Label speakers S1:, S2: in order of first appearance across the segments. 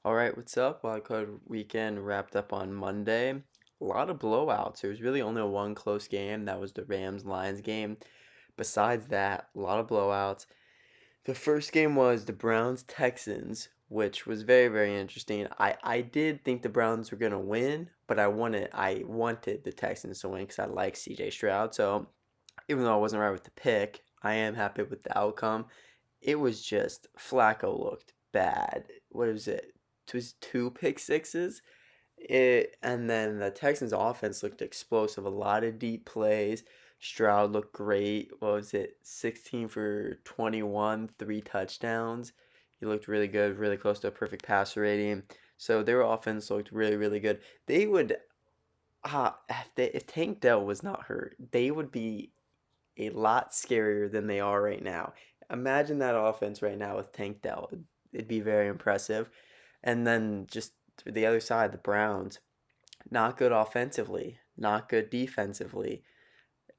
S1: All right, what's up? Wild Card weekend wrapped up on Monday. A lot of blowouts. There was really only one close game. That was the Rams-Lions game. Besides that, a lot of blowouts. The first game was the Browns-Texans, which was very, very interesting. I did think the Browns were gonna win, but I wanted the Texans to win because I like CJ Stroud. So even though I wasn't right with the pick, I am happy with the outcome. It was just Flacco looked bad. What was it? It was two pick sixes. And then the Texans offense looked explosive. A lot of deep plays. Stroud looked great. What was it? 16 for 21, three touchdowns. He looked really good, really close to a perfect passer rating. So their offense looked really, really good. They would if Tank Dell was not hurt, they would be a lot scarier than they are right now. Imagine that offense right now with Tank Dell. It'd be very impressive. And then just the other side, the Browns, not good offensively, not good defensively.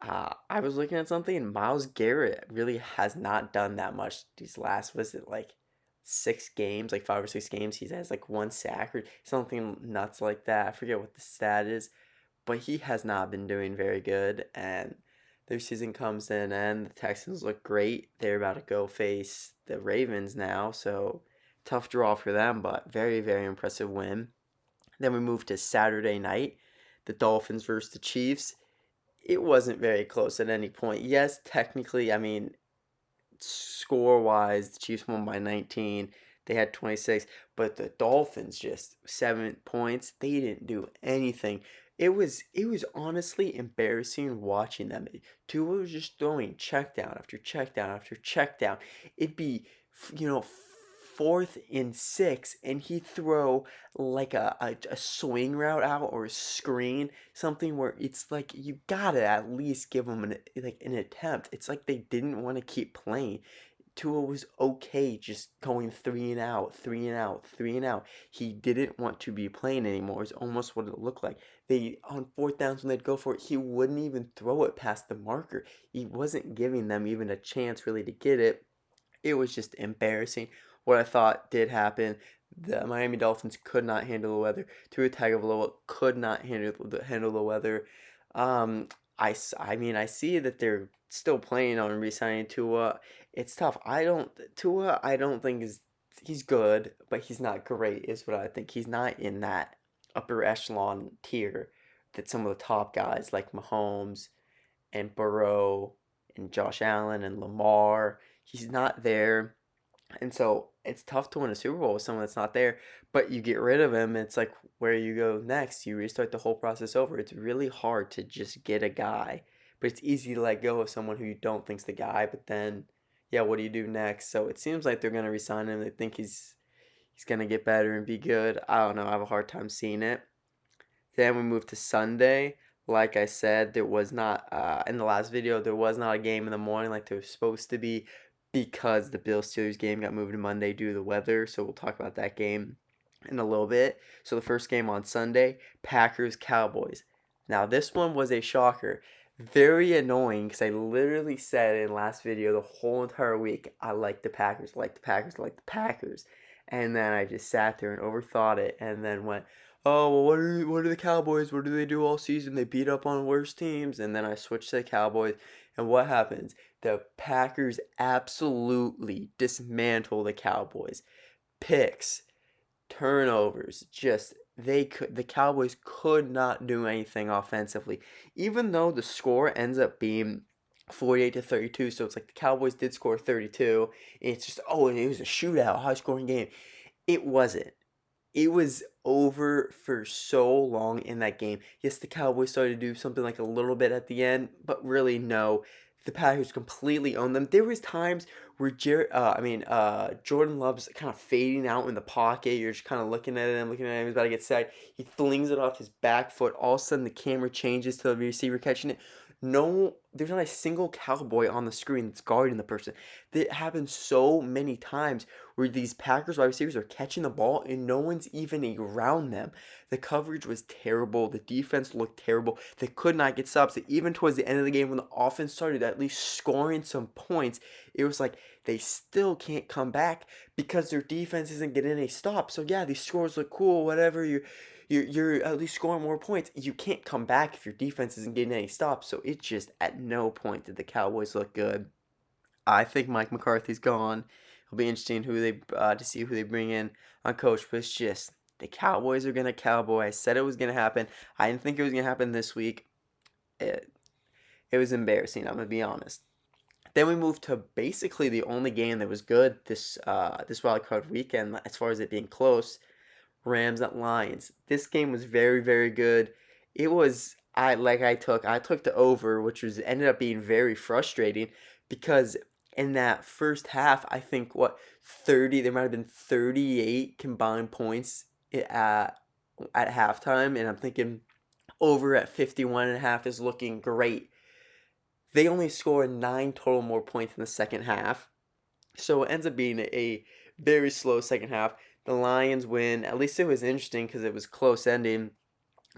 S1: I was looking at something. Miles Garrett really has not done that much these last, was it like 6 games, like 5 or 6 games? He has like one sack or something nuts like that. I forget what the stat is, but he has not been doing very good. And their season comes to an end. The Texans look great. They're about to go face the Ravens now, so tough draw for them, but very, very impressive win. Then we move to Saturday night, the Dolphins versus the Chiefs. It wasn't very close at any point. Yes, technically, I mean, score wise, the Chiefs won by 19. They had 26, but the Dolphins just 7 points. They didn't do anything. It was honestly embarrassing watching them. Tua was just throwing check down after check down after check down. It'd be fourth and six, and he'd throw like a swing route out or a screen, something where it's like you gotta at least give them an attempt. It's like they didn't want to keep playing. Tua was okay just going three and out, three and out, three and out. He didn't want to be playing anymore. It's almost what it looked like. They on fourth downs when they'd go for it, he wouldn't even throw it past the marker. He wasn't giving them even a chance really to get it. It was just embarrassing. What I thought did happen. The Miami Dolphins could not handle the weather. Tua Tagovailoa could not handle the weather. Um, I mean, I see that they're still planning on re-signing Tua. It's tough. Tua. I don't think is he's good, but he's not great. Is what I think. He's not in that upper echelon tier that some of the top guys like Mahomes and Burrow and Josh Allen and Lamar. He's not there. And so it's tough to win a Super Bowl with someone that's not there, but you get rid of him, it's like where you go next. You restart the whole process over. It's really hard to just get a guy, but it's easy to let go of someone who you don't think's the guy, but then yeah, what do you do next? So it seems like they're gonna resign him. They think he's gonna get better and be good. I don't know. I have a hard time seeing it. Then we move to Sunday. Like I said, there was not in the last video. There was not a game in the morning like there was supposed to be because the Bills Steelers game got moved to Monday due to the weather. So we'll talk about that game in a little bit. So the first game on Sunday, Packers Cowboys. Now this one was a shocker. Very annoying because I literally said in last video the whole entire week I like the Packers, like the Packers, like the Packers. And then I just sat there and overthought it and then went, oh, well, what are the Cowboys? What do they do all season? They beat up on worse teams. And then I switched to the Cowboys. And what happens? The Packers absolutely dismantle the Cowboys. Picks, turnovers, just the Cowboys could not do anything offensively. Even though the score ends up being 48-32, so it's like the Cowboys did score 32. It's just it was a shootout, high scoring game. It wasn't. It was over for so long in that game. Yes, the Cowboys started to do something like a little bit at the end, but really no. The Packers completely owned them. There was times where Jordan Love's kind of fading out in the pocket. You're just kind of looking at him, He's about to get sacked. He flings it off his back foot. All of a sudden, the camera changes to the receiver catching it. No there's not a single Cowboy on the screen that's guarding the person. That happens so many times where these Packers wide receivers are catching the ball and no one's even around them. The coverage was terrible. The defense looked terrible. They could not get stops. Even towards the end of the game, when the offense started at least scoring some points, it was like they still can't come back because their defense isn't getting any stops. So yeah, these scores look cool, whatever. You're at least scoring more points. You can't come back if your defense isn't getting any stops. So it just at no point did the Cowboys look good. I think Mike McCarthy's gone. It'll be interesting to see who they bring in on coach. But it's just the Cowboys are gonna cowboy. I said it was gonna happen. I didn't think it was gonna happen this week. It it was embarrassing. I'm gonna be honest. Then we moved to basically the only game that was good this wild card weekend as far as it being close. Rams at Lions. This game was very, very good. It was I took the over, which was ended up being very frustrating because in that first half, I think 30 there might have been 38 combined points at halftime, and I'm thinking over at 51 and a half is looking great. They only scored 9 total more points in the second half. So it ends up being a very slow second half. The Lions win. At least it was interesting because it was close ending,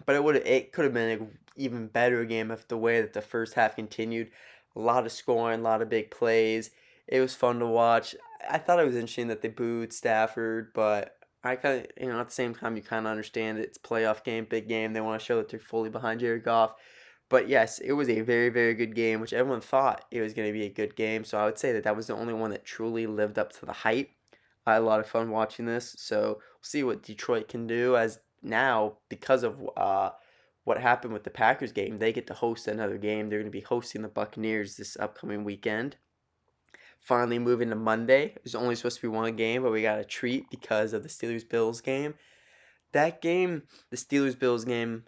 S1: but it could have been an even better game if the way that the first half continued. A lot of scoring, a lot of big plays. It was fun to watch. I thought it was interesting that they booed Stafford, but I kind of, at the same time, you kind of understand it's a playoff game, big game. They want to show that they're fully behind Jared Goff. But yes, it was a very, very good game, which everyone thought it was going to be a good game. So I would say that that was the only one that truly lived up to the hype. I had a lot of fun watching this. So we'll see what Detroit can do as now, because of what happened with the Packers game, they get to host another game. They're going to be hosting the Buccaneers this upcoming weekend. Finally, moving to Monday. There's only supposed to be one game, but we got a treat because of the Steelers-Bills game. That game, the Steelers-Bills game,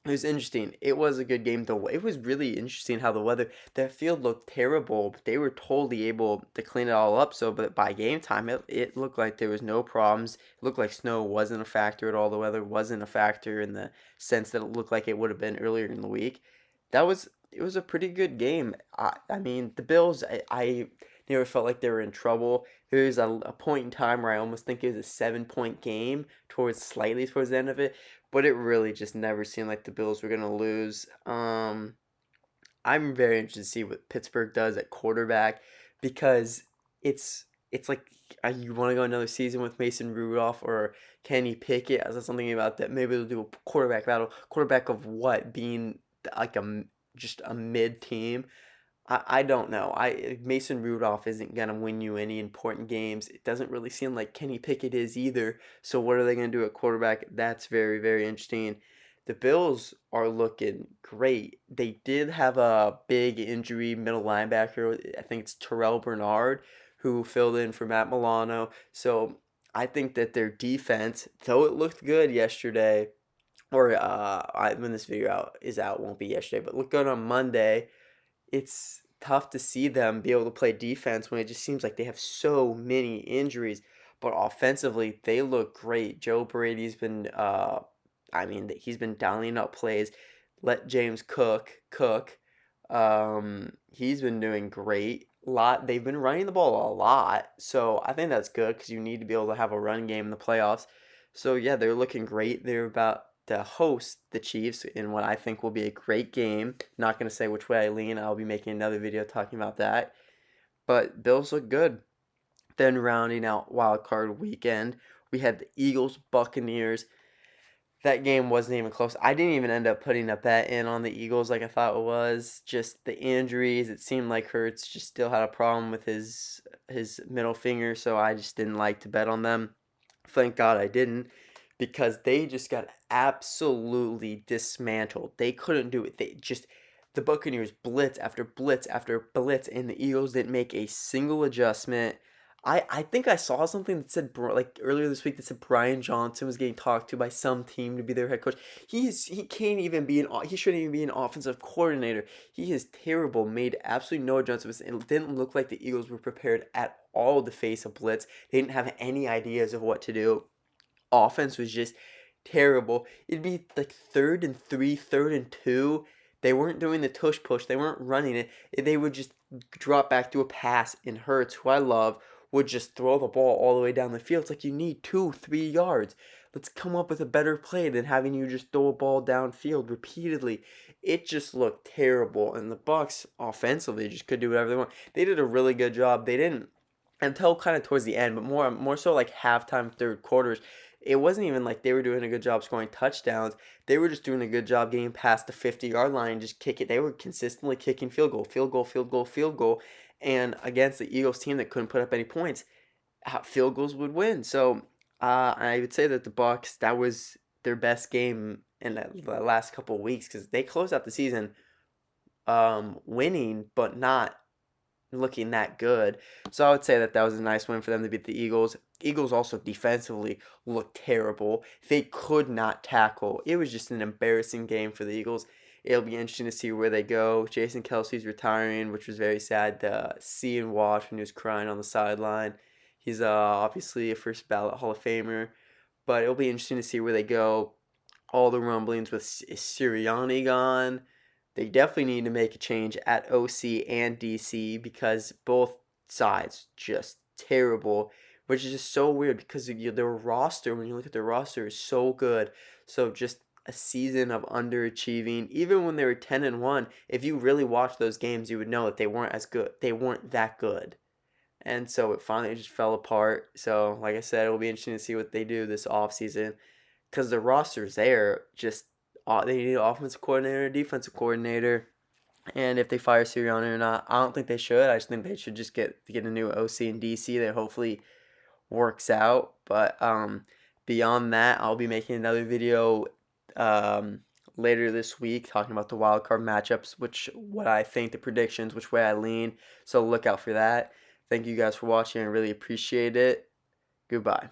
S1: it was interesting. It was a good game though. It was really interesting how that field looked terrible, but they were totally able to clean it all up. So, but by game time, it looked like there was no problems. It looked like snow wasn't a factor at all. The weather wasn't a factor in the sense that it looked like it would have been earlier in the week. It was a pretty good game. I mean, the Bills, I never felt like they were in trouble. There was a point in time where I almost think it was a 7 point game slightly towards the end of it, but it really just never seemed like the Bills were gonna lose. I'm very interested to see what Pittsburgh does at quarterback because it's like you want to go another season with Mason Rudolph or Kenny Pickett. I said something about that. Maybe they'll do a quarterback battle. Quarterback of what? Being like just a mid team. I don't know. Mason Rudolph isn't gonna win you any important games. It doesn't really seem like Kenny Pickett is either. So what are they gonna do at quarterback? That's very, very interesting. The Bills are looking great. They did have a big injury, middle linebacker. I think it's Terrell Bernard who filled in for Matt Milano. So I think that their defense, though it looked good yesterday, or when this is out, won't be yesterday, but look good on Monday. It's tough to see them be able to play defense when it just seems like they have so many injuries. But offensively, they look great. Joe Brady's been, he's been dialing up plays. Let James cook. He's been doing great. They've been running the ball a lot, so I think that's good because you need to be able to have a run game in the playoffs. So yeah, they're looking great. They're about to host the Chiefs in what I think will be a great game. Not going to say which way I lean. I'll be making another video talking about that. But Bills look good. Then rounding out wild card weekend, we had the Eagles Buccaneers. That game wasn't even close. I didn't even end up putting a bet in on the Eagles like I thought it was. Just the injuries. It seemed like Hurts just still had a problem with his middle finger, so I just didn't like to bet on them. Thank God I didn't because they just got absolutely dismantled. They couldn't do it. The Buccaneers blitz after blitz after blitz, and the Eagles didn't make a single adjustment. I think I saw something that said like earlier this week that said Brian Johnson was getting talked to by some team to be their head coach. He can't even be he shouldn't even be an offensive coordinator. He is terrible. Made absolutely no adjustments. It didn't look like the Eagles were prepared at all to face a blitz. They didn't have any ideas of what to do. Offense was just terrible. It'd be like 3rd and 3, 3rd and 2. They weren't doing the tush push. They weren't running it. They would just drop back to a pass, and Hurts, who I love, would just throw the ball all the way down the field. It's like you need 2, 3 yards. Let's come up with a better play than having you just throw a ball downfield repeatedly. It just looked terrible, and the Bucks offensively just could do whatever they want. They did a really good job. They didn't until kind of towards the end, but more so like halftime, third quarters. It wasn't even like they were doing a good job scoring touchdowns. They were just doing a good job getting past the 50-yard line and just kick it. They were consistently kicking field goal, field goal, field goal, field goal. And against the Eagles team that couldn't put up any points, field goals would win. So I would say that the Bucks, that was their best game in the last couple of weeks because they closed out the season winning, but not looking that good. So I would say that that was a nice win for them to beat the Eagles. Eagles also defensively looked terrible. They could not tackle. It was just an embarrassing game for the Eagles. It'll be interesting to see where they go. Jason Kelsey's retiring, which was very sad to see and watch when he was crying on the sideline. He's obviously a first ballot Hall of Famer, but it'll be interesting to see where they go. All the rumblings with Sirianni gone. They definitely need to make a change at OC and DC because both sides just terrible, which is just so weird because their roster, when you look at their roster, is so good. So just a season of underachieving. Even when they were 10-1, if you really watch those games, you would know that they weren't as good. They weren't that good. And so it finally just fell apart. So, like I said, it'll be interesting to see what they do this offseason because the roster's there. Just they need an offensive coordinator, defensive coordinator, and if they fire Sirianni or not, I don't think they should. I just think they should just get a new OC and DC that hopefully works out. But beyond that, I'll be making another video later this week talking about the wild card matchups, what I think, the predictions, which way I lean. So look out for that. Thank you guys for watching. I really appreciate it. Goodbye.